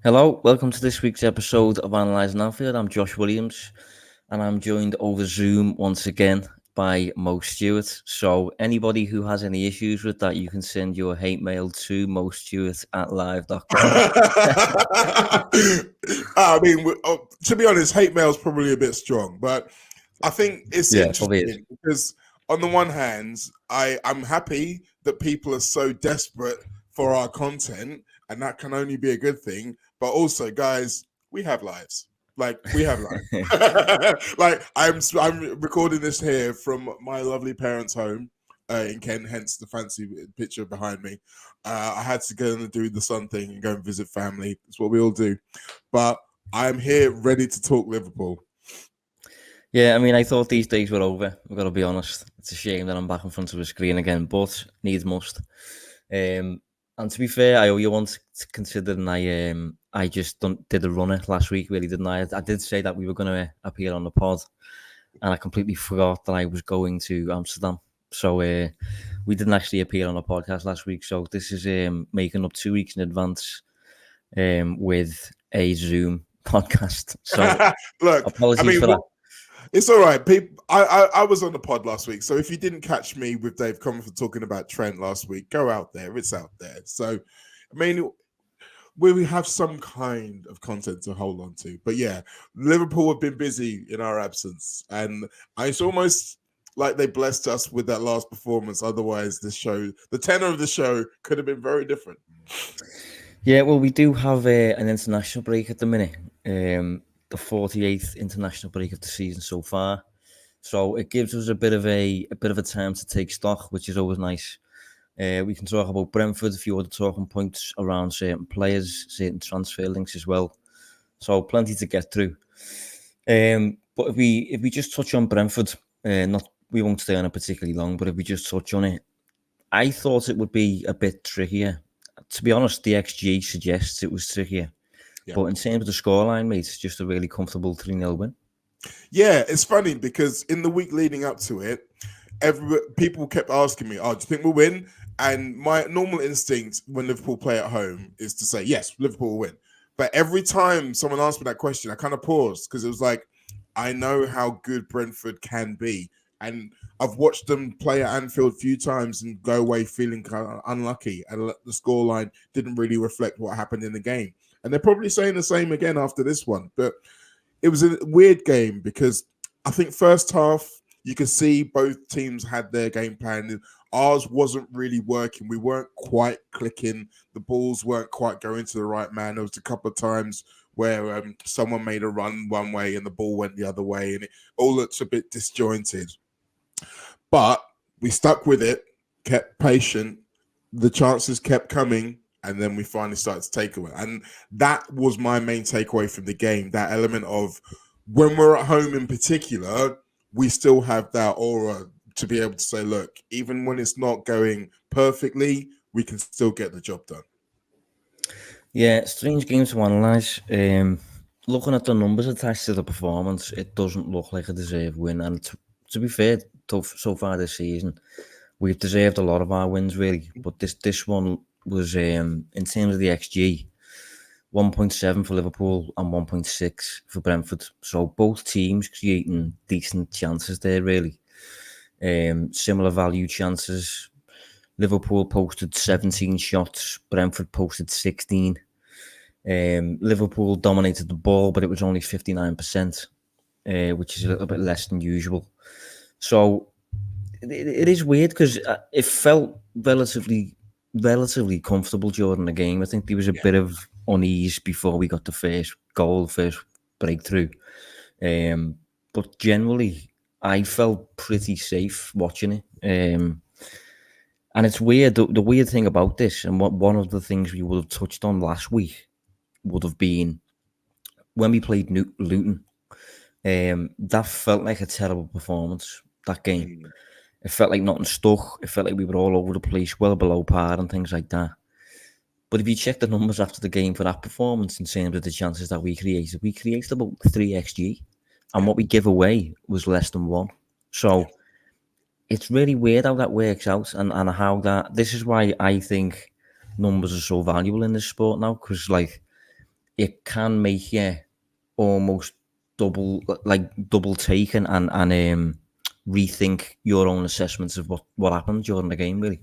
Hello, welcome to this week's episode of Analysing Anfield. I'm Josh Williams, and I'm joined over Zoom once again by Mo Stewart. So anybody who has any issues with that, you can send your hate mail to mostewart@live.com. I mean, to be honest, hate mail is probably a bit strong, but I think it's interesting because on the one hand, I'm happy that people are so desperate for our content, and that can only be a good thing. But also, guys, we have lives. We have lives. I'm recording this here from my lovely parents' home in Kent, hence the fancy picture behind me. I had to go and do the sun thing and go and visit family. It's what we all do. But I'm here ready to talk Liverpool. Yeah, I mean, I thought these days were over. I've got to be honest. It's a shame that I'm back in front of a screen again, but needs must. And to be fair, I owe you one, considering I just did a runner last week, really, didn't I? I did say that we were going to appear on the pod, and I completely forgot that I was going to Amsterdam. So we didn't actually appear on a podcast last week. So this is making up 2 weeks in advance with a Zoom podcast. So look, apologies for that. It's all right. People, I was on the pod last week, so if you didn't catch me with Dave Comfort talking about Trent last week, go out there. It's out there. So, I mean, we have some kind of content to hold on to. But yeah, Liverpool have been busy in our absence, and it's almost like they blessed us with that last performance. Otherwise, the tenor of the show could have been very different. Yeah, well, we do have an international break at the minute. The 48th international break of the season so far, so it gives us a bit of a time to take stock, which is always nice. We can talk about Brentford, a few other talking points around certain players, certain transfer links as well. So plenty to get through. But if we just touch on Brentford, we won't stay on it particularly long. But if we just touch on it, I thought it would be a bit trickier. To be honest, the XG suggests it was trickier. Yeah. But in terms of the scoreline, mate, it's just a really comfortable 3-0 win. Yeah, it's funny because in the week leading up to it, people kept asking me, "Oh, do you think we'll win?" And my normal instinct when Liverpool play at home is to say, "Yes, Liverpool will win." But every time someone asked me that question, I kind of paused because it was like, I know how good Brentford can be. And I've watched them play at Anfield a few times and go away feeling kind of unlucky. And the scoreline didn't really reflect what happened in the game. And they're probably saying the same again after this one. But it was a weird game because I think first half, you could see both teams had their game plan. Ours wasn't really working. We weren't quite clicking. The balls weren't quite going to the right man. There was a couple of times where someone made a run one way and the ball went the other way. And it all looks a bit disjointed. But we stuck with it, kept patient. The chances kept coming. And then we finally started to take away. And that was my main takeaway from the game, that element of when we're at home in particular, we still have that aura to be able to say, look, even when it's not going perfectly, we can still get the job done. Yeah, strange game to analyse. Looking at the numbers attached to the performance, it doesn't look like a deserved win. And to be fair, so far this season, we've deserved a lot of our wins, really. But this one was, in terms of the XG, 1.7 for Liverpool and 1.6 for Brentford. So both teams creating decent chances there, really. Similar value chances. Liverpool posted 17 shots. Brentford posted 16. Liverpool dominated the ball, but it was only 59%, which is a little bit less than usual. So it is weird because it felt relatively comfortable during the game. I think there was a bit of unease before we got the first goal, first breakthrough. But generally, I felt pretty safe watching it. And it's weird. The weird thing about this, and one of the things we would have touched on last week, would have been when we played Luton. That felt like a terrible performance, that game. It felt like nothing stuck. It felt like we were all over the place, well below par and things like that. But if you check the numbers after the game for that performance in terms of the chances that we created about 3 XG. And what we give away was less than 1. So it's really weird how that works out and how that... This is why I think numbers are so valuable in this sport now, because, like, it can make you almost double take and rethink your own assessments of what happened during the game, really.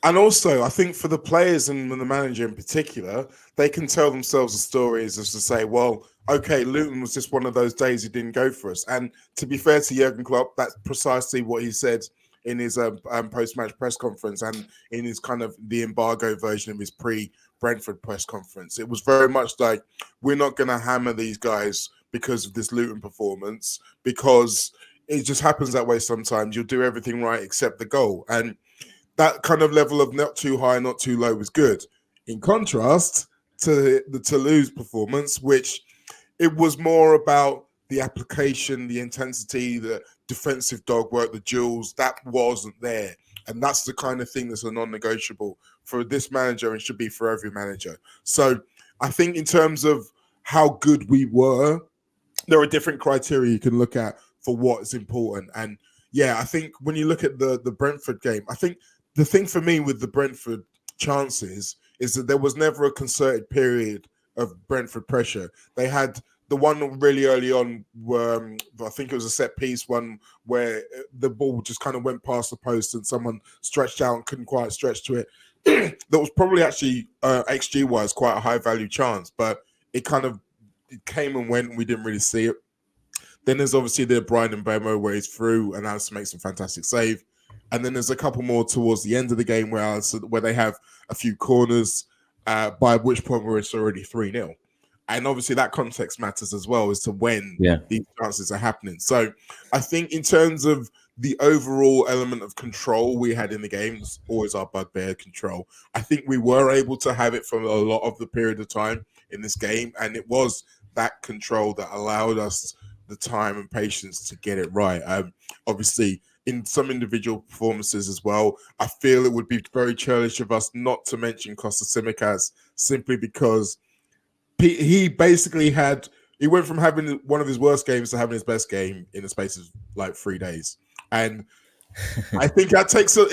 And also, I think for the players and the manager in particular, they can tell themselves the stories as to say, well, okay, Luton was just one of those days he didn't go for us. And to be fair to Jurgen Klopp, that's precisely what he said in his post-match press conference and in his kind of the embargo version of his pre-Brentford press conference. It was very much like, we're not going to hammer these guys because of this Luton performance, because it just happens that way sometimes. You'll do everything right except the goal. And that kind of level of not too high, not too low was good. In contrast to the Toulouse performance, which it was more about the application, the intensity, the defensive dog work, the duels, that wasn't there. And that's the kind of thing that's a non-negotiable for this manager and should be for every manager. So I think in terms of how good we were, there are different criteria you can look at for what is important. And yeah, I think when you look at the Brentford game, I think the thing for me with the Brentford chances is that there was never a concerted period of Brentford pressure. They had the one really early on where I think it was a set piece one where the ball just kind of went past the post and someone stretched out and couldn't quite stretch to it. That was probably actually XG wise quite a high value chance, but it came and went and we didn't really see it. Then there's obviously the Brian Mbeumo where he's through and Alisson makes a fantastic save. And then there's a couple more towards the end of the game where they have a few corners, by which point where it's already 3-0. And obviously that context matters as well as to when these chances are happening. So I think in terms of the overall element of control we had in the game, it's always our bugbear, control. I think we were able to have it for a lot of the period of time in this game. And it was that control that allowed us the time and patience to get it right. Obviously, in some individual performances as well, I feel it would be very churlish of us not to mention Kostas Tsimikas simply because he basically he went from having one of his worst games to having his best game in the space of like 3 days. And I think it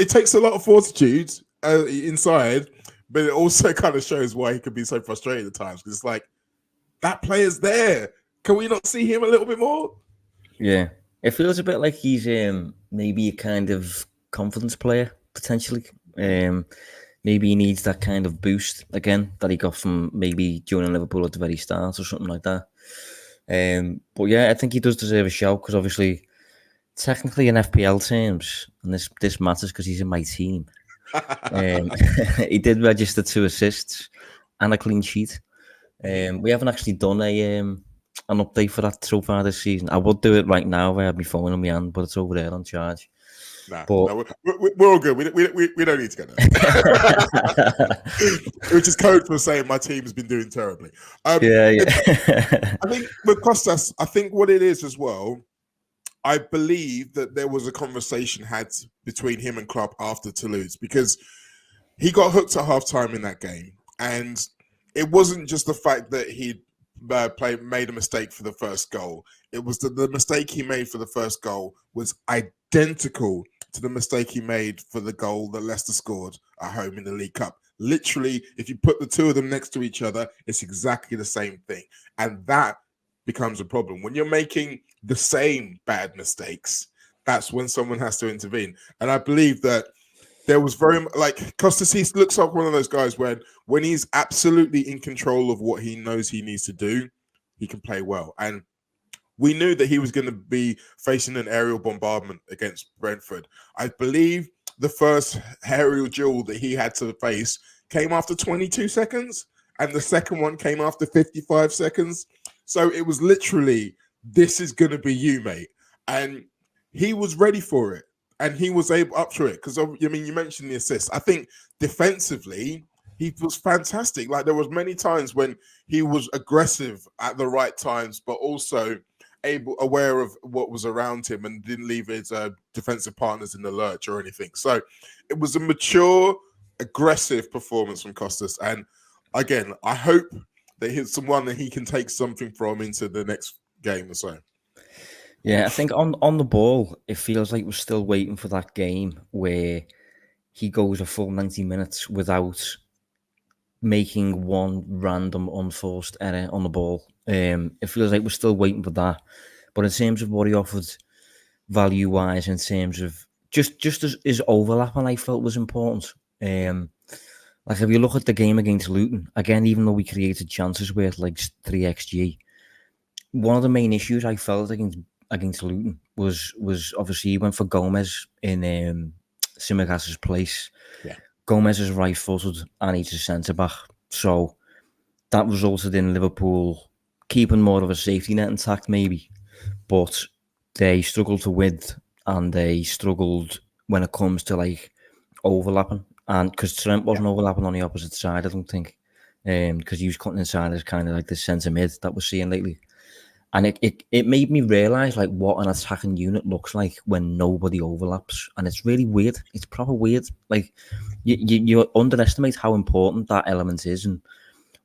takes a lot of fortitude inside, but it also kind of shows why he could be so frustrated at times, because it's like, that player's there. Can we not see him a little bit more? Yeah. It feels a bit like he's maybe a kind of confidence player, potentially. Maybe he needs that kind of boost again that he got from maybe joining Liverpool at the very start or something like that. But yeah, I think he does deserve a shout because obviously, technically in FPL terms, and this matters because he's in my team, he did register 2 assists and a clean sheet. We haven't actually done an update for that so far this season. I would do it right now if I had my phone in my hand, but it's over there on charge. Nah, no, we're all good. We don't need to get that. Which is code for saying my team has been doing terribly. I think with Kostas, I think what it is as well, I believe that there was a conversation had between him and Klopp after Toulouse, because he got hooked at halftime in that game. And it wasn't just the fact that he made a mistake for the first goal. It was the mistake he made for the first goal was identical to the mistake he made for the goal that Leicester scored at home in the League Cup. Literally, if you put the two of them next to each other, it's exactly the same thing. And that becomes a problem. When you're making the same bad mistakes, that's when someone has to intervene. And I believe that there was very like Kostas, he looks like one of those guys when he's absolutely in control of what he knows he needs to do, he can play well. And we knew that he was going to be facing an aerial bombardment against Brentford. I believe the first aerial duel that he had to face came after 22 seconds, and the second one came after 55 seconds. So it was literally, this is going to be you, mate. And he was ready for it. And he was up to it because, I mean, you mentioned the assist. I think defensively, he was fantastic. Like, there was many times when he was aggressive at the right times, but also aware of what was around him and didn't leave his defensive partners in the lurch or anything. So it was a mature, aggressive performance from Kostas. And again, I hope that he's someone that he can take something from into the next game or so. Yeah, I think on the ball, it feels like we're still waiting for that game where he goes a full 90 minutes without making one random unforced error on the ball. It feels like we're still waiting for that. But in terms of what he offered value-wise, in terms of just as his overlapping, I felt was important. Like if you look at the game against Luton, again, even though we created chances with like 3xg, one of the main issues I felt against Luton was obviously he went for Gomez in Tsimikas' place. Yeah. Gomez is right-footed and he's a centre-back. So that resulted in Liverpool keeping more of a safety net intact maybe. But they struggled to width and they struggled when it comes to like overlapping. And because Trent wasn't overlapping on the opposite side, I don't think. Because he was cutting inside as kind of like the centre mid that we're seeing lately. And it made me realise like what an attacking unit looks like when nobody overlaps. And it's really weird. It's proper weird. Like you underestimate how important that element is. And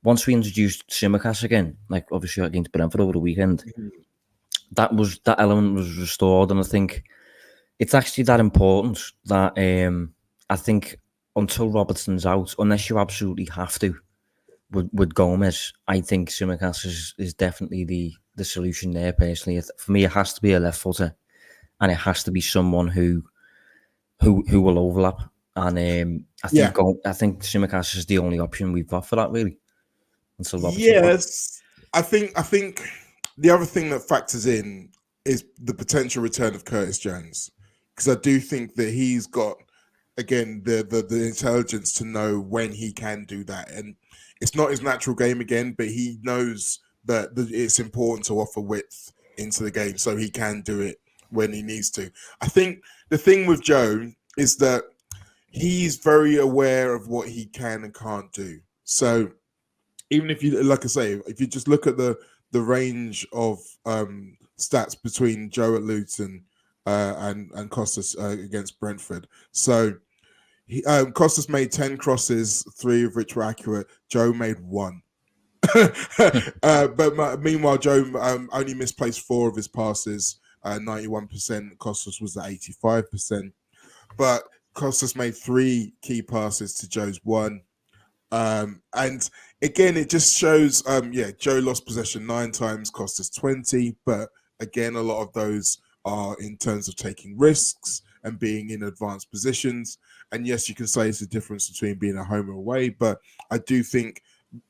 once we introduced Tsimikas again, like obviously against Brentford over the weekend, that element was restored. And I think it's actually that important that I think until Robertson's out, unless you absolutely have to, with Gomez, I think Tsimikas is definitely the solution there. Personally, for me, it has to be a left footer, and it has to be someone who will overlap. And I think Tsimikas is the only option we've got for that really. Until Robertson. Yes, I think the other thing that factors in is the potential return of Curtis Jones, because I do think that he's got again the intelligence to know when he can do that, and it's not his natural game again, but he knows that it's important to offer width into the game so he can do it when he needs to. I think the thing with Joe is that he's very aware of what he can and can't do. So even if you, like I say, if you just look at the range of stats between Joe at Luton and Kostas against Brentford, so Kostas made 10 crosses, 3 of which were accurate. Joe made 1. But meanwhile, Joe only misplaced 4 of his passes, 91%. Kostas was at 85%. But Kostas made 3 key passes to Joe's 1. And again, it just shows, Joe lost possession 9 times, Kostas 20. But again, a lot of those are in terms of taking risks and being in advanced positions. And yes, you can say it's the difference between being at home or away, but I do think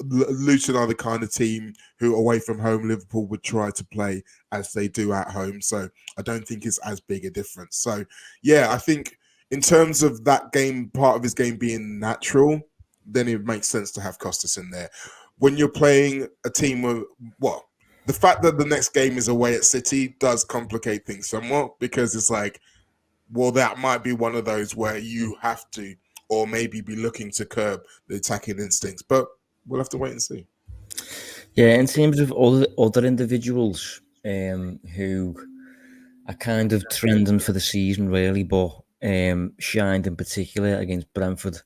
Luton are the kind of team who away from home Liverpool would try to play as they do at home. So I don't think it's as big a difference. So yeah, I think in terms of that game, part of his game being natural, then it makes sense to have Kostas in there. When you're playing a team with, the fact that the next game is away at City does complicate things somewhat, because it's like, well, that might be one of those where you have to, or maybe be looking to curb the attacking instincts. But we'll have to wait and see. Yeah, in terms of other individuals who are kind of trending for the season, really, but shined in particular against Brentford,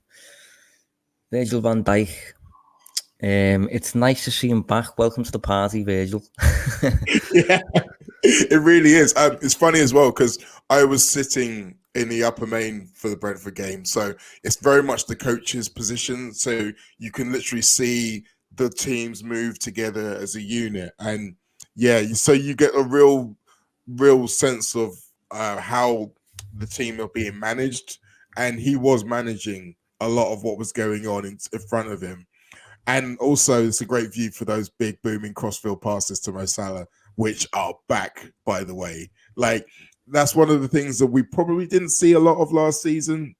Virgil van Dijk. It's nice to see him back. Welcome to the party, Virgil. Yeah, it really is. It's funny as well because I was sitting in the upper main for the Brentford game, so it's very much the coach's position. So you can literally see the teams move together as a unit, and so you get a real sense of how the team are being managed, and he was managing a lot of what was going on in front of him. And also, it's a great view for those big booming crossfield passes to Mo Salah, which are back, by the way. Like, that's one of the things that we probably didn't see a lot of last season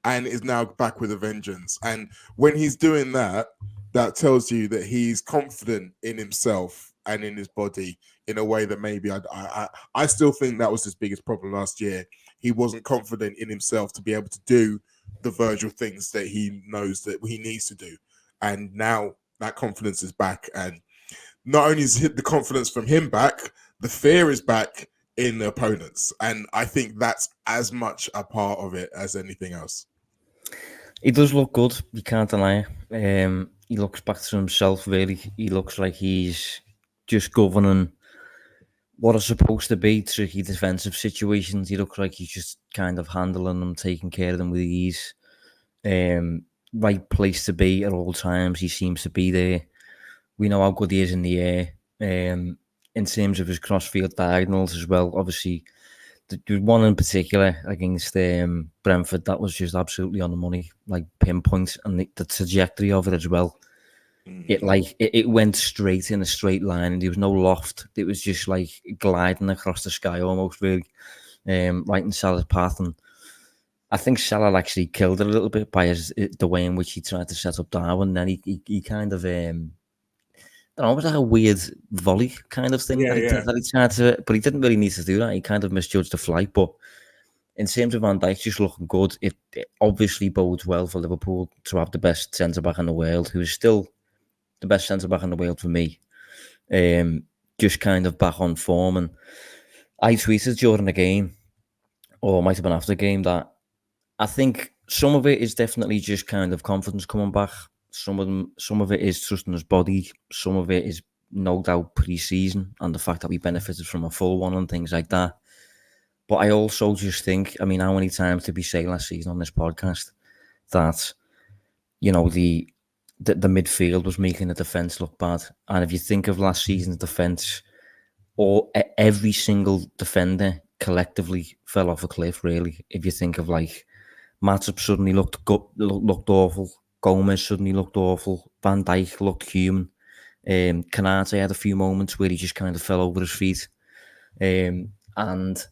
and is now back with a vengeance. And when he's doing that, that tells you that he's confident in himself and in his body in a way that maybe I still think that was his biggest problem last year. He wasn't confident in himself to be able to do the Virgil things that he knows that he needs to do. And now that confidence is back. And not only is the confidence from him back, the fear is back in the opponents. And I think that's as much a part of it as anything else. He does look good, you can't deny it. He looks back to himself, really. He looks like he's just governing what are supposed to be tricky defensive situations. He looks like he's just kind of handling them, taking care of them with ease. right place to be at all times. He seems to be there. We know how good he is in the air. In terms of his crossfield diagonals as well, obviously, there's one in particular against Brentford that was just absolutely on the money, like pinpoint, and the trajectory of it as well. It went straight in a straight line, and there was no loft. It was just like gliding across the sky almost, really, right in Salah's path. And I think Salah actually killed it a little bit by the way in which he tried to set up Darwin. Then he kind of I don't know, it was like a weird volley kind of thing that he tried to, but he didn't really need to do that. He kind of misjudged the flight. But in terms of Van Dijk just looking good, it obviously bodes well for Liverpool to have the best centre back in the world, who is still the best centre back in the world for me. Just kind of back on form. And I tweeted during the game, or it might have been after the game, that I think some of it is definitely just kind of confidence coming back. Some of it is trusting his body. Some of it is no doubt pre-season and the fact that we benefited from a full one and things like that. But I also just think, I mean, how many times did we say last season on this podcast that, you know, the midfield was making the defence look bad? And if you think of last season's defence, or every single defender collectively fell off a cliff, really. If you think of like Matip suddenly looked awful. Gomez suddenly looked awful. Van Dijk looked human. Kanate had a few moments where he just kind of fell over his feet. And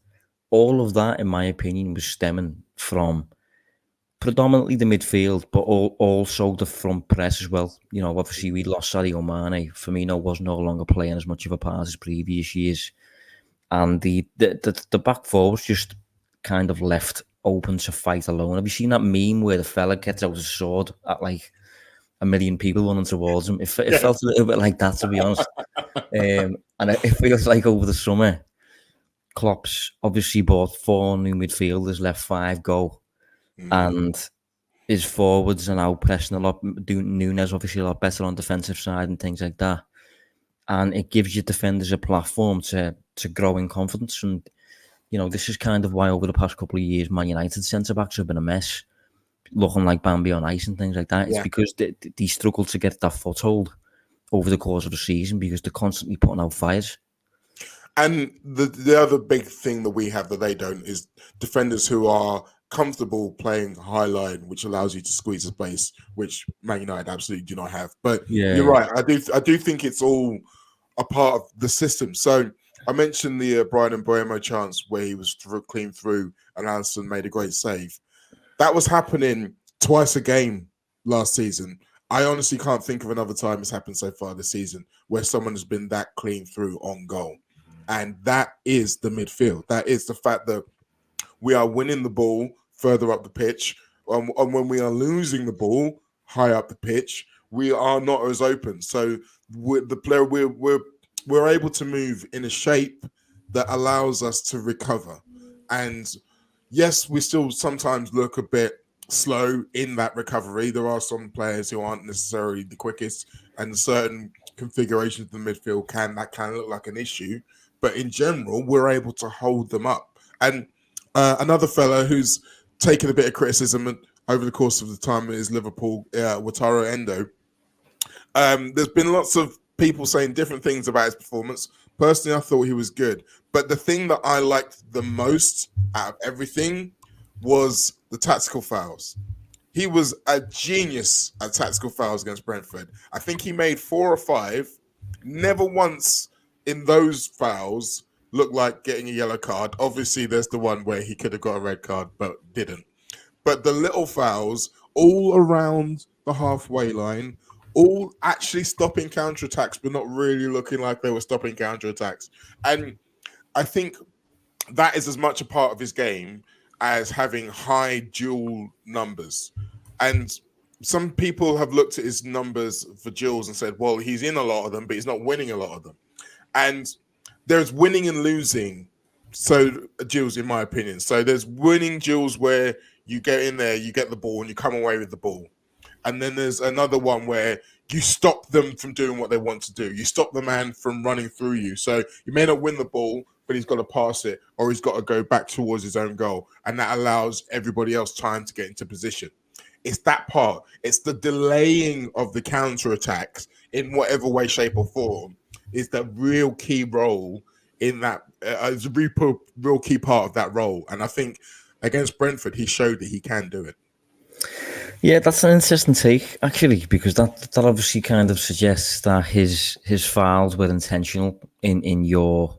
all of that, in my opinion, was stemming from predominantly the midfield, but also the front press as well. You know, obviously we lost Sadio Mane. Firmino was no longer playing as much of a part as previous years. And the back four was just kind of left open to fight alone. Have you seen that meme where the fella gets out his sword at like a million people running towards him? It felt a little bit like that, to be honest. And it feels like over the summer, Klopp's obviously bought 4 new midfielders, left 5 go, and his forwards are now pressing a lot. Nunes obviously a lot better on defensive side and things like that. And it gives your defenders a platform to grow in confidence. And you know, this is kind of why over the past couple of years, Man United centre-backs have been a mess, looking like Bambi on ice and things like that. It's because they struggle to get that foothold over the course of the season because they're constantly putting out fires. And the other big thing that we have that they don't is defenders who are comfortable playing high line, which allows you to squeeze a space, which Man United absolutely do not have. But you're right. I do think it's all a part of the system. So I mentioned the Brian Mbeumo chance where he was clean through and Alisson made a great save. That was happening twice a game last season. I honestly can't think of another time it's happened so far this season where someone has been that clean through on goal. And that is the midfield. That is the fact that we are winning the ball further up the pitch. And when we are losing the ball high up the pitch, we are not as open. So we're able to move in a shape that allows us to recover. And yes, we still sometimes look a bit slow in that recovery. There are some players who aren't necessarily the quickest, and certain configurations of the midfield can look like an issue. But in general, we're able to hold them up. And another fellow who's taken a bit of criticism over the course of the time is Liverpool, Wataru Endo. There's been lots of people saying different things about his performance. Personally, I thought he was good. But the thing that I liked the most out of everything was the tactical fouls. He was a genius at tactical fouls against Brentford. I think he made 4 or 5. Never once in those fouls looked like getting a yellow card. Obviously, there's the one where he could have got a red card, but didn't. But the little fouls all around the halfway line, all actually stopping counterattacks, but not really looking like they were stopping counterattacks. And I think that is as much a part of his game as having high dual numbers. And some people have looked at his numbers for duels and said, well, he's in a lot of them, but he's not winning a lot of them. And there's winning and losing duels, in my opinion. So there's winning duels where you get in there, you get the ball, and you come away with the ball. And then there's another one where you stop them from doing what they want to do. You stop the man from running through you. So you may not win the ball, but he's got to pass it, or he's got to go back towards his own goal. And that allows everybody else time to get into position. It's that part. It's the delaying of the counter attacks in whatever way, shape, or form is the real key role in that. It's a real key part of that role. And I think against Brentford, he showed that he can do it. Yeah, that's an interesting take, actually, because that obviously kind of suggests that his fouls were intentional in your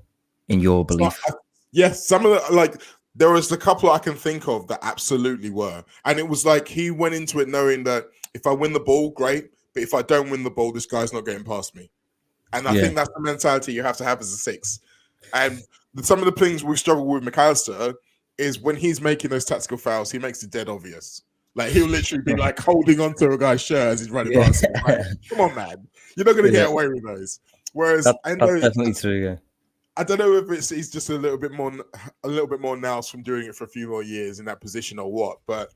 belief. Yes, some of the there was a couple I can think of that absolutely were, and it was like he went into it knowing that if I win the ball, great, but if I don't win the ball, this guy's not getting past me. And I think that's the mentality you have to have as a six. And some of the things we struggle with McAllister is when he's making those tactical fouls, he makes it dead obvious. Like he'll literally be like holding onto a guy's shirt as he's running past him. Like, come on, man, you're not going to get away with those. Whereas that's definitely true. Yeah, I don't know if he's just a little bit more nous from doing it for a few more years in that position or what. But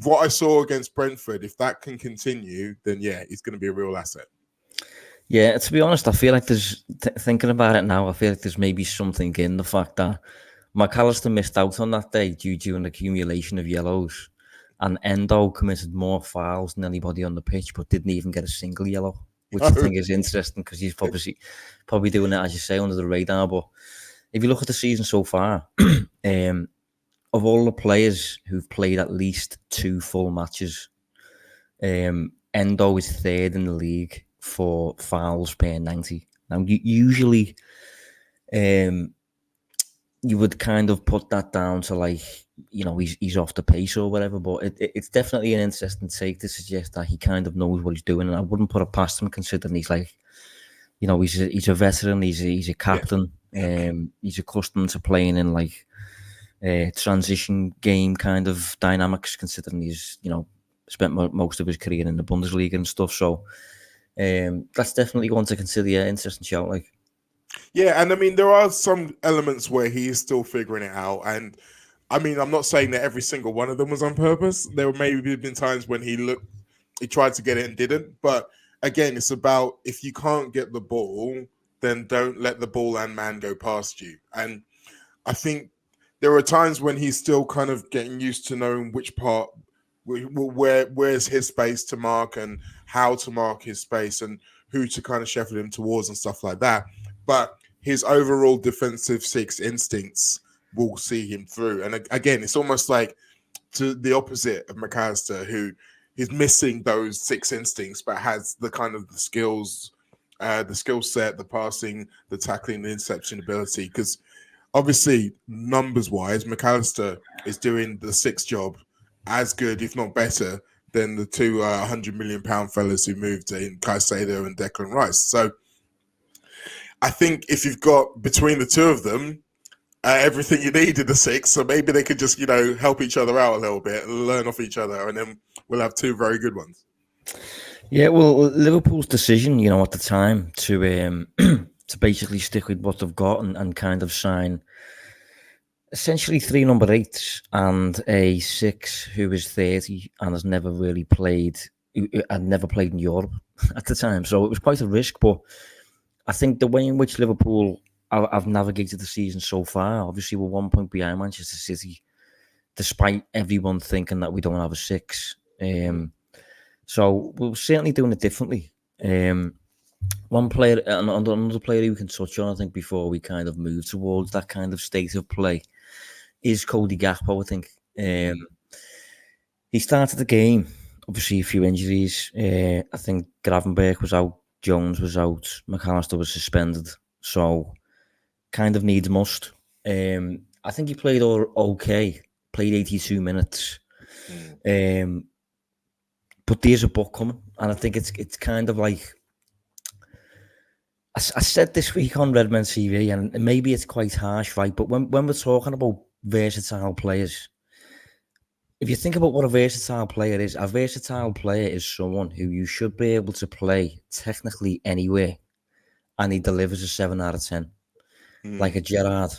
what I saw against Brentford, if that can continue, then yeah, he's going to be a real asset. Yeah, to be honest, I feel like there's thinking about it now. I feel like there's maybe something in the fact that McAllister missed out on that day due to an accumulation of yellows, and Endo committed more fouls than anybody on the pitch, but didn't even get a single yellow, which I think is interesting because he's probably doing it, as you say, under the radar. But if you look at the season so far, of all the players who've played at least 2 full matches, Endo is 3rd in the league for fouls per 90. Now, usually, you would kind of put that down to like, he's off the pace or whatever, but it's definitely an interesting take to suggest that he kind of knows what he's doing, and I wouldn't put it past him considering he's like, he's a veteran, he's a captain, he's accustomed to playing in like transition game kind of dynamics, considering he's spent most of his career in the Bundesliga and stuff. So that's definitely one to consider. Yeah, interesting shout. Like, yeah, and I mean there are some elements where he is still figuring it out, and I mean I'm not saying that every single one of them was on purpose. There were maybe been times when he tried to get it and didn't, but again, it's about if you can't get the ball, then don't let the ball and man go past you. And I think there are times when he's still kind of getting used to knowing which part, where's his space to mark and how to mark his space and who to kind of shepherd him towards and stuff like that. But his overall defensive 6 instincts will see him through. And again, it's almost like to the opposite of McAllister, who is missing those 6 instincts, but has the kind of the skills, the skill set, the passing, the tackling, the interception ability. Because obviously, numbers-wise, McAllister is doing the 6 job as good, if not better, than the 2 £100 million fellas who moved in Caicedo and Declan Rice. So I think if you've got between the two of them everything you need in the 6, so maybe they could just help each other out a little bit, learn off each other, and then we'll have 2 very good ones. Yeah, well, Liverpool's decision, at the time to to basically stick with what they've got and kind of sign essentially 3 number 8s and a 6 who is 30 and has never really played, had never played in Europe at the time. So it was quite a risk, but I think the way in which Liverpool have navigated the season so far, obviously we're 1 point behind Manchester City, despite everyone thinking that we don't have a 6. So we're certainly doing it differently. One player, another player who can touch on, I think, before we kind of move towards that kind of state of play, is Cody Gakpo, I think. He started the game, obviously a few injuries. I think Gravenberch was out, Jones was out, McAllister was suspended. So kind of needs must. I think he played okay, played 82 minutes. But there's a book coming, and I think it's kind of like, I said this week on Redmen TV, and maybe it's quite harsh, right? But when we're talking about versatile players, if you think about what a versatile player is someone who you should be able to play technically anywhere, and he delivers a 7 out of 10, like a Gerrard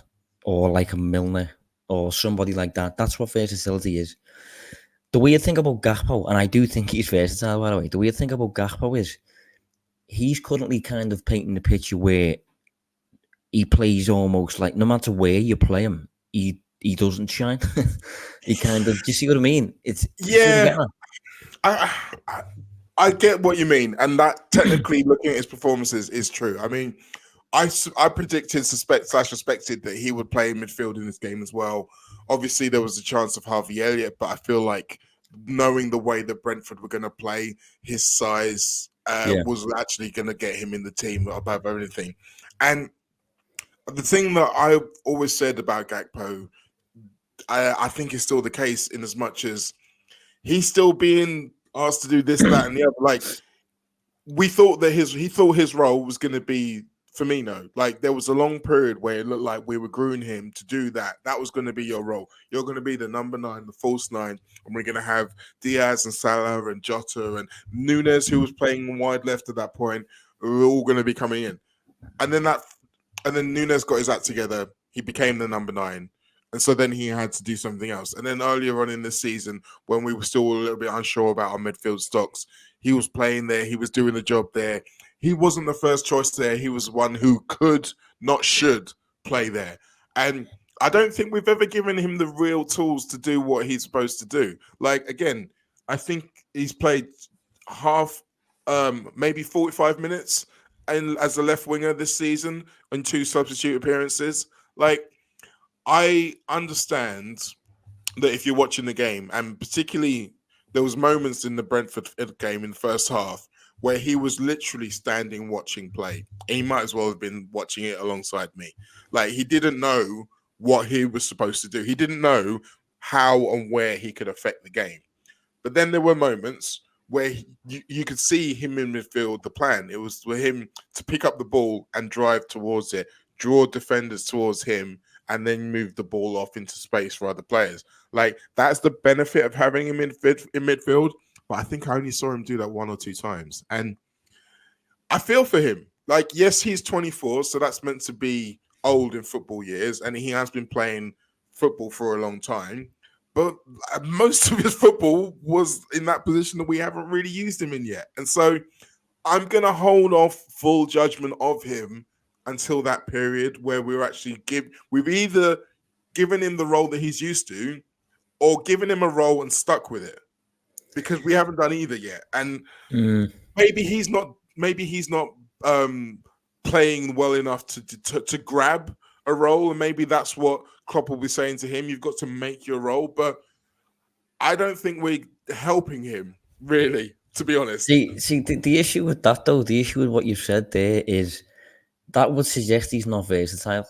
or like a Milner or somebody like that. That's what versatility is. The weird thing about Gakpo, and I do think he's versatile, by the way, the weird thing about Gakpo is he's currently kind of painting the picture where he plays almost like no matter where you play him, he doesn't shine. He kind of, do you see what I mean? Yeah. I get what you mean, and that technically looking at his performances is true. I mean, I predicted, suspected that he would play in midfield in this game as well. Obviously, there was a chance of Harvey Elliott, but I feel like knowing the way that Brentford were going to play, his size was actually going to get him in the team above everything. And the thing that I've always said about Gakpo, I think is still the case in as much as he's still being asked to do this, that, and the other. Like, we thought that he thought his role was going to be Firmino. Like, there was a long period where it looked like we were grooming him to do that. That was going to be your role. You're going to be the number 9, the false 9, and we're going to have Diaz and Salah and Jota and Nunes, who was playing wide left at that point, are all going to be coming in. And then Nunes got his act together. He became the number 9. And so then he had to do something else. And then earlier on in the season, when we were still a little bit unsure about our midfield stocks, he was playing there. He was doing the job there. He wasn't the first choice there. He was one who could, not should, play there. And I don't think we've ever given him the real tools to do what he's supposed to do. Like, again, I think he's played half, maybe 45 minutes as a left winger this season in 2 substitute appearances. Like, I understand that if you're watching the game, and particularly there was moments in the Brentford game in the first half where he was literally standing watching play. He might as well have been watching it alongside me. Like, he didn't know what he was supposed to do. He didn't know how and where he could affect the game. But then there were moments where you could see him in midfield, the plan. It was for him to pick up the ball and drive towards it, draw defenders towards him, and then move the ball off into space for other players. Like, that's the benefit of having him in midfield. But I think I only saw him do that 1 or 2 times. And I feel for him. Like, yes, he's 24, so that's meant to be old in football years. And he has been playing football for a long time. But most of his football was in that position that we haven't really used him in yet. And so I'm going to hold off full judgment of him until that period where we've either given him the role that he's used to or given him a role and stuck with it, because we haven't done either yet. And maybe he's not playing well enough to grab a role, and maybe that's what Klopp will be saying to him. You've got to make your role, but I don't think we're helping him really, to be honest. See, the issue with that though, the issue with what you've said there is that would suggest he's not versatile.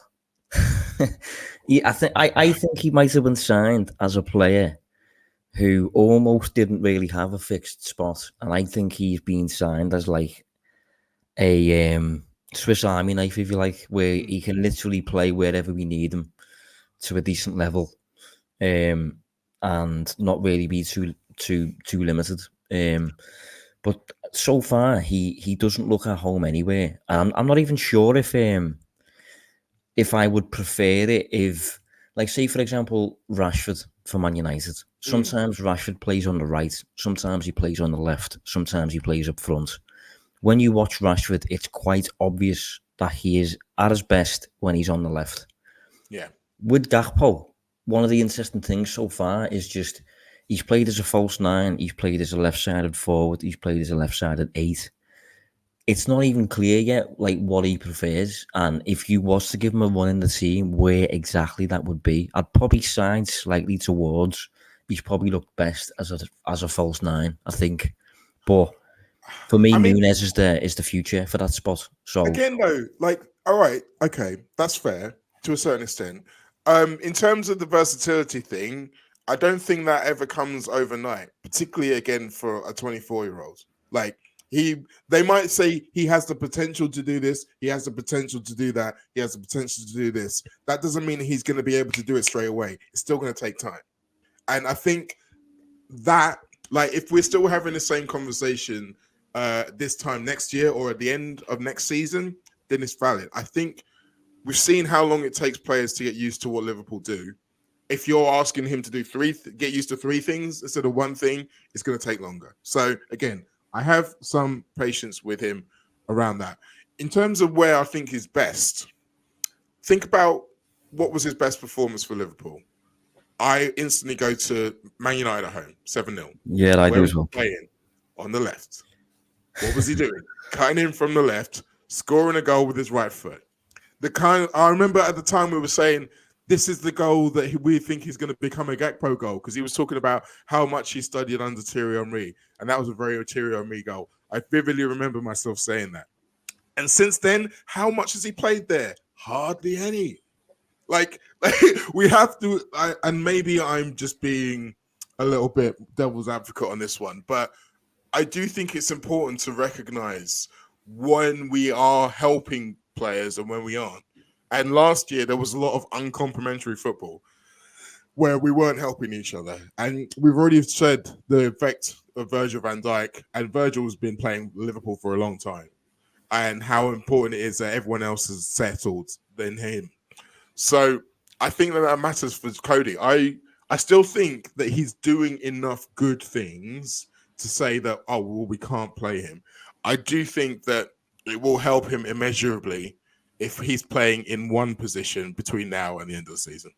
I think he might have been signed as a player who almost didn't really have a fixed spot, and I think he's been signed as like a Swiss Army knife, if you like, where he can literally play wherever we need him to a decent level, and not really be too limited. But so far, he doesn't look at home anywhere. And I'm not even sure if I would prefer it if, like, say, for example, Rashford for Man United. Sometimes Rashford plays on the right. Sometimes he plays on the left. Sometimes he plays up front. When you watch Rashford, it's quite obvious that he is at his best when he's on the left. Yeah. With Gakpo, one of the interesting things so far is just he's played as a false 9, he's played as a left-sided forward, he's played as a left-sided 8. It's not even clear yet, like, what he prefers, and if you was to give him a run in the team, where exactly that would be. I'd probably side slightly towards he's probably looked best as a false 9, I think. But for me, Nunes is the future for that spot. So again, though, like, all right, okay, that's fair to a certain extent. In terms of the versatility thing, I don't think that ever comes overnight, particularly again for a 24-year-old. Like, they might say he has the potential to do this, he has the potential to do that, he has the potential to do this. That doesn't mean he's going to be able to do it straight away. It's still going to take time. And I think that, like, if we're still having the same conversation this time next year or at the end of next season, then it's valid. I think we've seen how long it takes players to get used to what Liverpool do. If you're asking him to do get used to 3 things instead of 1 thing, it's going to take longer. So again, I have some patience with him around that. In terms of where I think he's best, think about what was his best performance for Liverpool. I instantly go to Man United at home, 7-0. Yeah, I Where do was as he well. playing? On the left. What was he doing? Cutting in from the left, scoring a goal with his right foot. I remember at the time we were saying this is the goal that we think he's going to become a Gakpo goal, because he was talking about how much he studied under Thierry Henry, and that was a very Thierry Henry goal. I vividly remember myself saying that. And since then, how much has he played there? Hardly any. Like we have to, and maybe I'm just being a little bit devil's advocate on this one, but I do think it's important to recognize when we are helping players and when we aren't. And last year, there was a lot of uncomplimentary football where we weren't helping each other. And we've already said the effect of Virgil van Dijk, and Virgil's been playing Liverpool for a long time, and how important it is that everyone else has settled than him. So I think that matters for Cody. I still think that he's doing enough good things to say that, oh, well, we can't play him. I do think that it will help him immeasurably if he's playing in one position between now and the end of the season.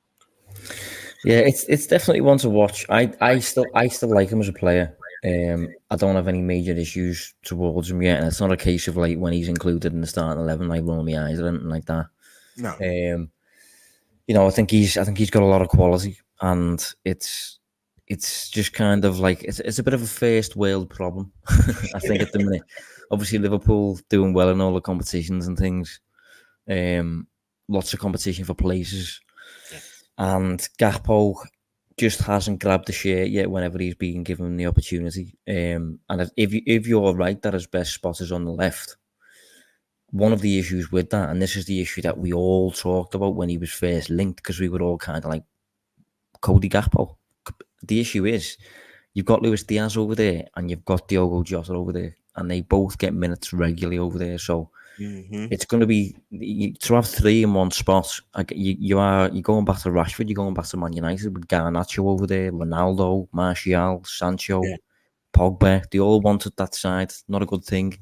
Yeah, it's definitely one to watch. I still like him as a player. I don't have any major issues towards him yet, and it's not a case of like when he's included in the starting 11, like rolling my eyes or anything like that. No. I think he's got a lot of quality, and it's just kind of like it's a bit of a first world problem. I think at the minute, obviously Liverpool doing well in all the competitions and things. Lots of competition for places, and Gakpo just hasn't grabbed the shirt yet whenever he's being given the opportunity. And if you're right that his best spot is on the left, one of the issues with that, and this is the issue that we all talked about when he was first linked, because we were all kind of like, Cody Gakpo. The issue is you've got Luis Diaz over there and you've got Diogo Jota over there, and they both get minutes regularly over there. So it's going to be to have three in one spot. Like you're going back to Rashford, you're going back to Man United with Garnacho over there, Ronaldo, Martial, Sancho, Pogba. They all wanted that side. Not a good thing.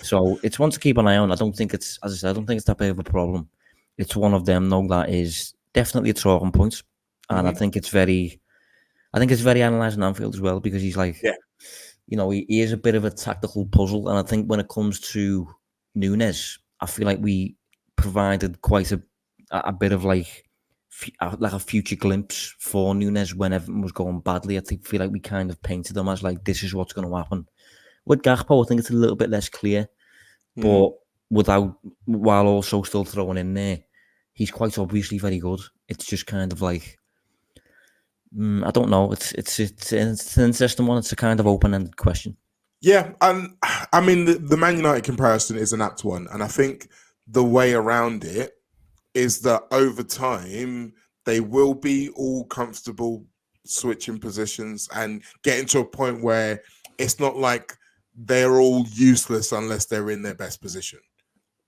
So it's one to keep an eye on. I don't think it's, as I said, I don't think it's that big of a problem. It's one of them, though, that is definitely a talking point. And I think it's very Analysing Anfield as well, because he's like, he is a bit of a tactical puzzle. And I think when it comes to Nunes, I feel like we provided quite a bit of like a future glimpse for Nunes when everything was going badly. I feel like we kind of painted him as like, this is what's going to happen. With Gakpo, I think it's a little bit less clear, but while also still throwing in there, he's quite obviously very good. It's just kind of like, I don't know. It's an interesting one. It's a kind of open-ended question. Yeah, and I mean the Man United comparison is an apt one, and I think the way around it is that over time they will be all comfortable switching positions and getting to a point where it's not like they're all useless unless they're in their best position.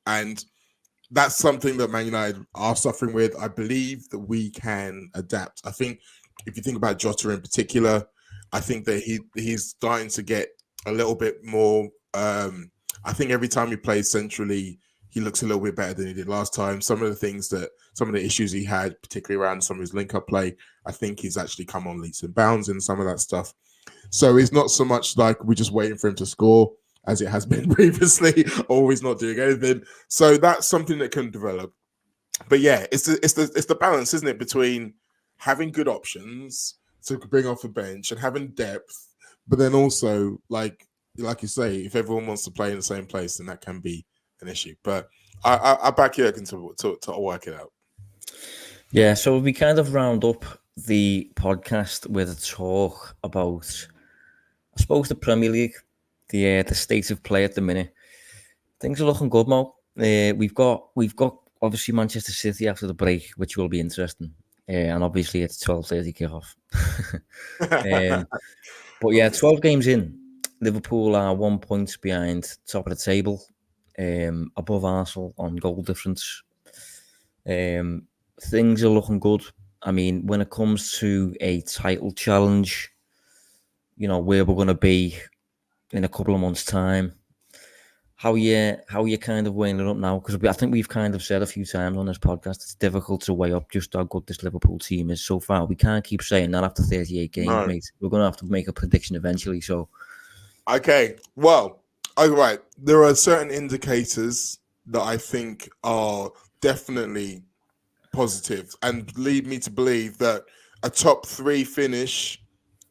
And that's something that Man United are suffering with. I believe that we can adapt. I think if you think about Jota in particular, I think that he's starting to get a little bit more. I think every time he plays centrally, he looks a little bit better than he did last time. Some of the issues he had, particularly around some of his link-up play, I think he's actually come on leaps and bounds in some of that stuff. So it's not so much like we're just waiting for him to score as it has been previously, or he's not doing anything. So that's something that can develop. But yeah, it's the balance, isn't it, between having good options to bring off the bench and having depth, but then also like you say, if everyone wants to play in the same place, then that can be an issue. But I back Jurgen to work it out. Yeah, so we kind of round up the podcast with a talk about, I suppose, the Premier League, the state of play at the minute. Things are looking good, Mo. We've got obviously Manchester City after the break, which will be interesting, and obviously it's 12:30 kickoff. But yeah, 12 games in, Liverpool are 1 point behind top of the table, above Arsenal on goal difference. Things are looking good. I mean, when it comes to a title challenge, where we're going to be in a couple of months' time, how you kind of weighing it up now, because I think we've kind of said a few times on this podcast it's difficult to weigh up just how good this Liverpool team is so far. We can't keep saying that after 38 games, mate. We're going to have to make a prediction eventually. So, okay, well, all right. There are certain indicators that I think are definitely positive and lead me to believe that a top 3 finish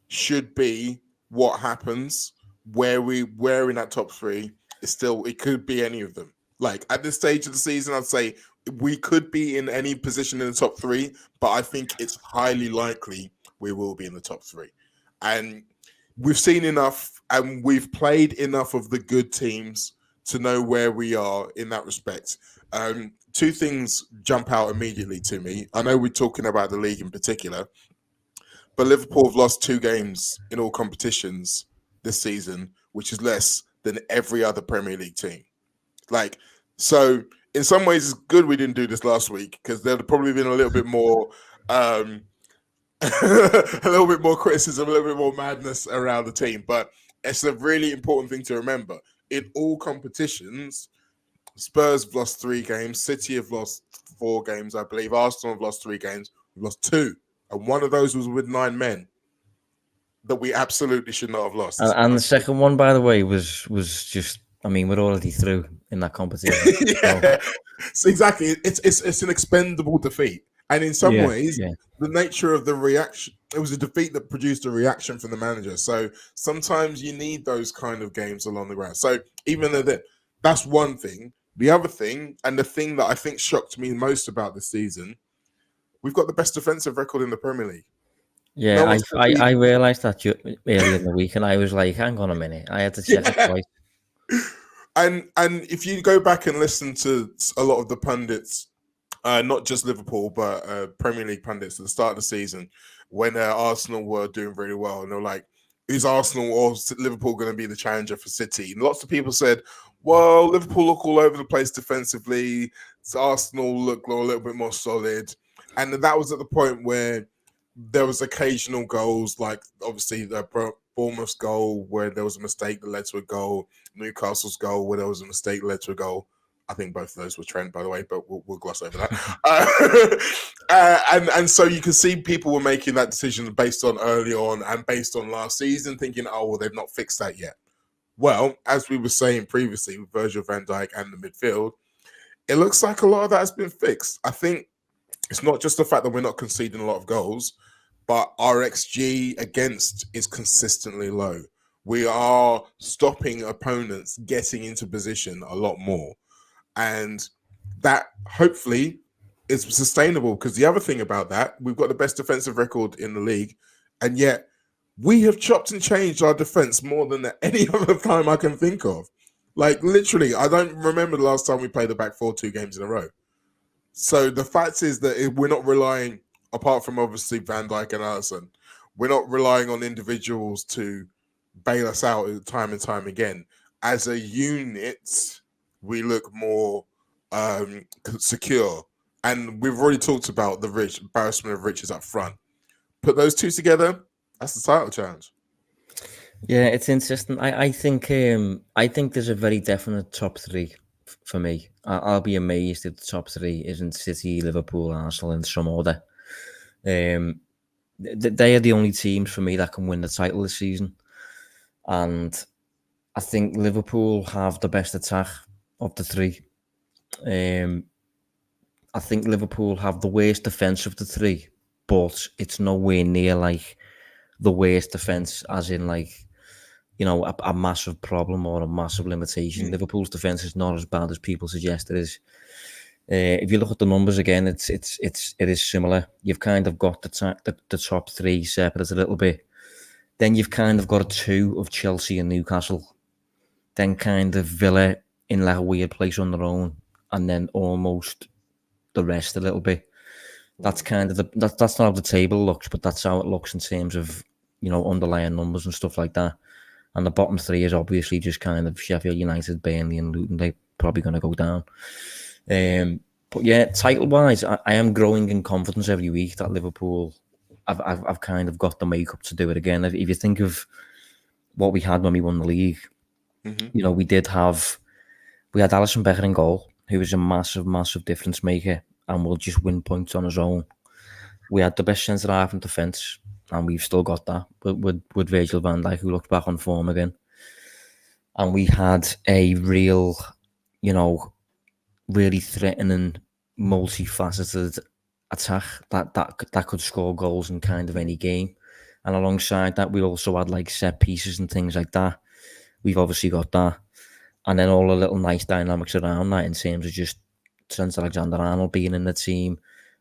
should be what happens. Where we're in that top 3 is still, it could be any of them. Like at this stage of the season, I'd say we could be in any position in the top 3, but I think it's highly likely we will be in the top 3. And we've seen enough and we've played enough of the good teams to know where we are in that respect. 2 things jump out immediately to me. I know we're talking about the league in particular, but Liverpool have lost 2 games in all competitions this season, which is less than every other Premier League team. Like, so in some ways it's good we didn't do this last week, because there'd probably been a little bit more a little bit more criticism, a little bit more madness around the team. But it's a really important thing to remember. In all competitions, Spurs have lost 3 games, City have lost 4 games, I believe. Arsenal have lost 3 games, we've lost 2. And one of those was with 9 men that we absolutely should not have lost. And the second one, by the way, was just, I mean, we're already through in that competition. Yeah, so exactly. It's an expendable defeat. And in some ways, the nature of the reaction, it was a defeat that produced a reaction from the manager. So sometimes you need those kind of games along the ground. So even though that's one thing, the other thing, and the thing that I think shocked me most about this season, we've got the best defensive record in the Premier League. Yeah, no, I realised that earlier in the week, and I was like, hang on a minute. I had to check it twice. And if you go back and listen to a lot of the pundits, not just Liverpool, but Premier League pundits at the start of the season, when Arsenal were doing really well, and they're like, is Arsenal or Liverpool going to be the challenger for City? And lots of people said, well, Liverpool look all over the place defensively. So Arsenal look a little bit more solid. And that was at the point where there was occasional goals, like obviously the Bournemouth's goal where there was a mistake that led to a goal, Newcastle's goal where there was a mistake that led to a goal. I think both of those were Trent, by the way, but we'll gloss over that. And so you can see people were making that decision based on early on and based on last season, thinking, oh, well, they've not fixed that yet. Well, as we were saying previously with Virgil van Dijk and the midfield, it looks like a lot of that has been fixed. I think it's not just the fact that we're not conceding a lot of goals, but our XG against is consistently low. We are stopping opponents getting into position a lot more. And that hopefully is sustainable, because the other thing about that, we've got the best defensive record in the league, and yet we have chopped and changed our defense more than any other time I can think of. Like literally, I don't remember the last time we played the back 4 2 games in a row. So the fact is that we're not relying, apart from obviously Van Dijk and Alisson, we're not relying on individuals to bail us out time and time again. As a unit, we look more secure. And we've already talked about the embarrassment of riches up front. Put those 2 together, that's the title challenge. Yeah, it's interesting. I think there's a very definite top 3 for me. I'll be amazed if the top 3 isn't City, Liverpool, Arsenal in some order. They are the only teams for me that can win the title this season. And I think Liverpool have the best attack of the 3. I think Liverpool have the worst defence of the 3, but it's nowhere near like the worst defence, as in like, you know, a massive problem or a massive limitation. Liverpool's defence is not as bad as people suggest it is. If you look at the numbers again, it is similar. You've kind of got the top 3 separate a little bit. Then you've kind of got a 2 of Chelsea and Newcastle. Then kind of Villa in like a weird place on their own, and then almost the rest a little bit. That's kind of that's not how the table looks, but that's how it looks in terms of, you know, underlying numbers and stuff like that. And the bottom 3 is obviously just kind of Sheffield United, Burnley and Luton. They're probably going to go down. But yeah, title-wise, I am growing in confidence every week that Liverpool, I've kind of got the makeup to do it again. If you think of what we had when we won the league, you know, we did have We had Alisson Becker in goal, who was a massive difference maker and will just win points on his own. We had the best centre half in defence, and we've still got that with Virgil van Dijk, who looked back on form again. And we had a real, really threatening, multifaceted attack that could score goals in kind of any game. And alongside that, we also had like set pieces and things like that. We've obviously got that. And then all the little nice dynamics around that in terms of just Trent Alexander-Arnold being in the team.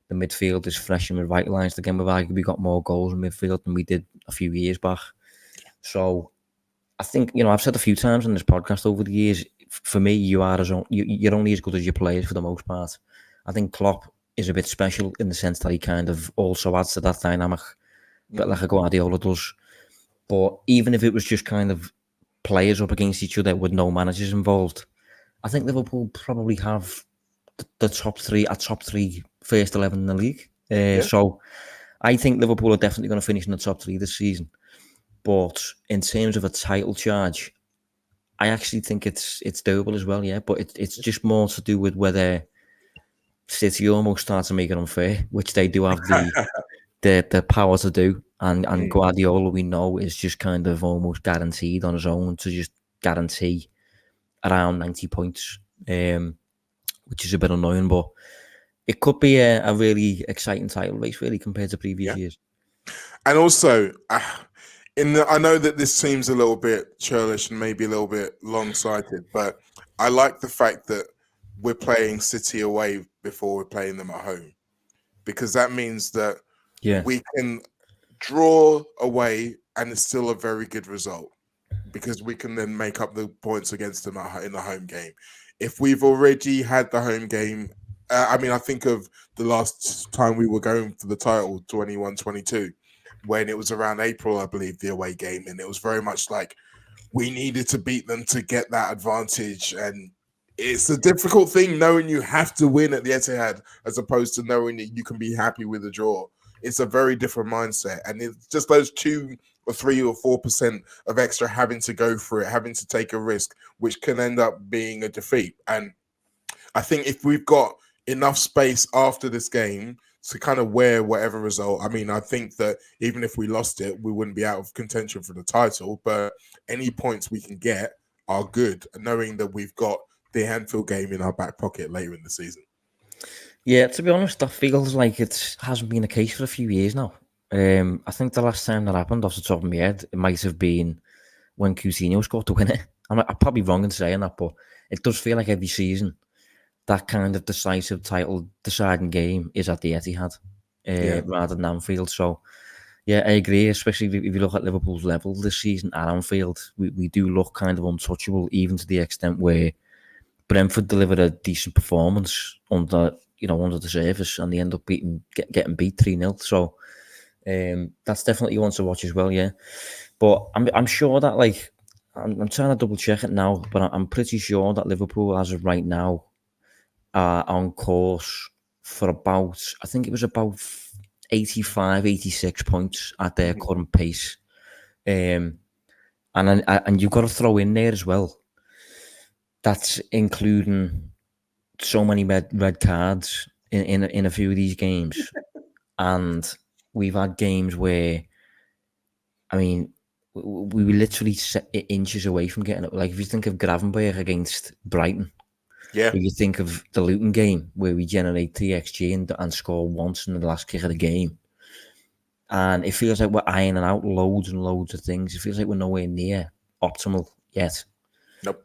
The midfield is fresh and revitalised again. We've arguably got more goals in midfield than we did a few years back. So I think, I've said a few times on this podcast over the years, for me, you're only as good as your players for the most part. I think Klopp is a bit special in the sense that he kind of also adds to that dynamic, a bit like a Guardiola does. But even if it was just kind of players up against each other with no managers involved, I think Liverpool probably have the top three first 11 in the league. So I think Liverpool are definitely going to finish in the top three this season. But in terms of a title charge, I actually think it's doable as well, yeah. But it's just more to do with whether City almost start to make it unfair, which they do have the power to do. And Guardiola, we know, is just kind of almost guaranteed on his own to just guarantee around 90 points, which is a bit annoying. But it could be a really exciting title race, really, compared to previous years. And also, I know that this seems a little bit churlish and maybe a little bit long-sighted, but I like the fact that we're playing City away before we're playing them at home, because that means that we can draw away and it's still a very good result, because we can then make up the points against them in the home game. If we've already had the home game, I think of the last time we were going for the title, 21-22, when it was around April, I believe, the away game, and it was very much like we needed to beat them to get that advantage. And it's a difficult thing knowing you have to win at the Etihad as opposed to knowing that you can be happy with a draw. It's a very different mindset, and it's just those 2 or 3 or 4% of extra having to go for it, having to take a risk, which can end up being a defeat. And I think if we've got enough space after this game to kind of wear whatever result, I think that even if we lost it, we wouldn't be out of contention for the title, but any points we can get are good, knowing that we've got the Anfield game in our back pocket later in the season. Yeah, to be honest, that feels like it hasn't been the case for a few years now. I think the last time that happened, off the top of my head, it might have been when Coutinho scored to win it. I'm probably wrong in saying that, but it does feel like every season that kind of decisive title deciding game is at the Etihad rather than Anfield. So, yeah, I agree, especially if you look at Liverpool's level this season at Anfield. We do look kind of untouchable, even to the extent where Brentford delivered a decent performance under the surface, and they end up getting beat 3-0. So that's definitely one to watch as well, yeah. But I'm sure that, like, I'm trying to double check it now, but I'm pretty sure that Liverpool, as of right now, are on course for about 85, 86 points at their current pace. And you've got to throw in there as well, that's including so many red cards in a few of these games. And we've had games where, we were literally inches away from getting it. Like, if you think of Gravenberch against Brighton, or you think of the Luton game where we generate 3 XG and score once in the last kick of the game. And it feels like we're ironing out loads and loads of things. It feels like we're nowhere near optimal yet. Nope.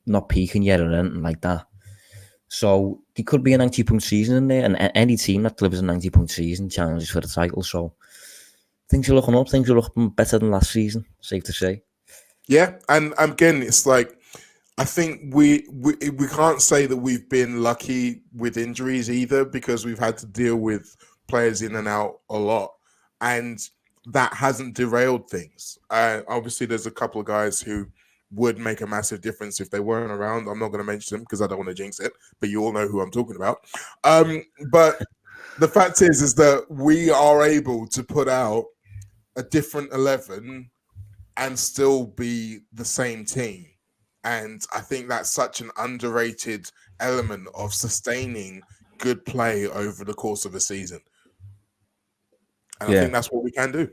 Not peaking yet or anything like that. So there could be a 90-point season in there, and any team that delivers a 90-point season challenges for the title. So things are looking up. Things are looking better than last season, safe to say. Yeah, and again, it's like, I think we can't say that we've been lucky with injuries either, because we've had to deal with players in and out a lot, and that hasn't derailed things. Obviously, there's a couple of guys who would make a massive difference if they weren't around. I'm not going to mention them because I don't want to jinx it, but you all know who I'm talking about. But the fact is that we are able to put out a different 11 and still be the same team. And I think that's such an underrated element of sustaining good play over the course of a season. And I think that's what we can do.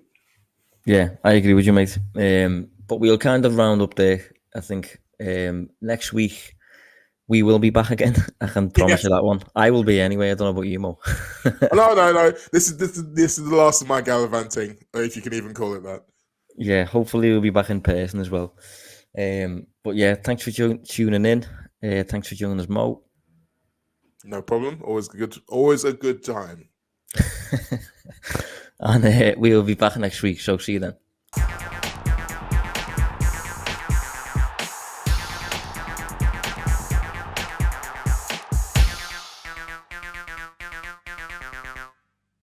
Yeah, I agree with you, mate. But we'll kind of round up there. I think next week we will be back again. I can promise you that one. I will be anyway. I don't know about you, Mo. No. This is the last of my gallivanting, if you can even call it that. Yeah, hopefully we'll be back in person as well. But yeah, thanks for tuning in. Thanks for joining us, Mo. No problem. Always a good time. And we'll be back next week. So see you then.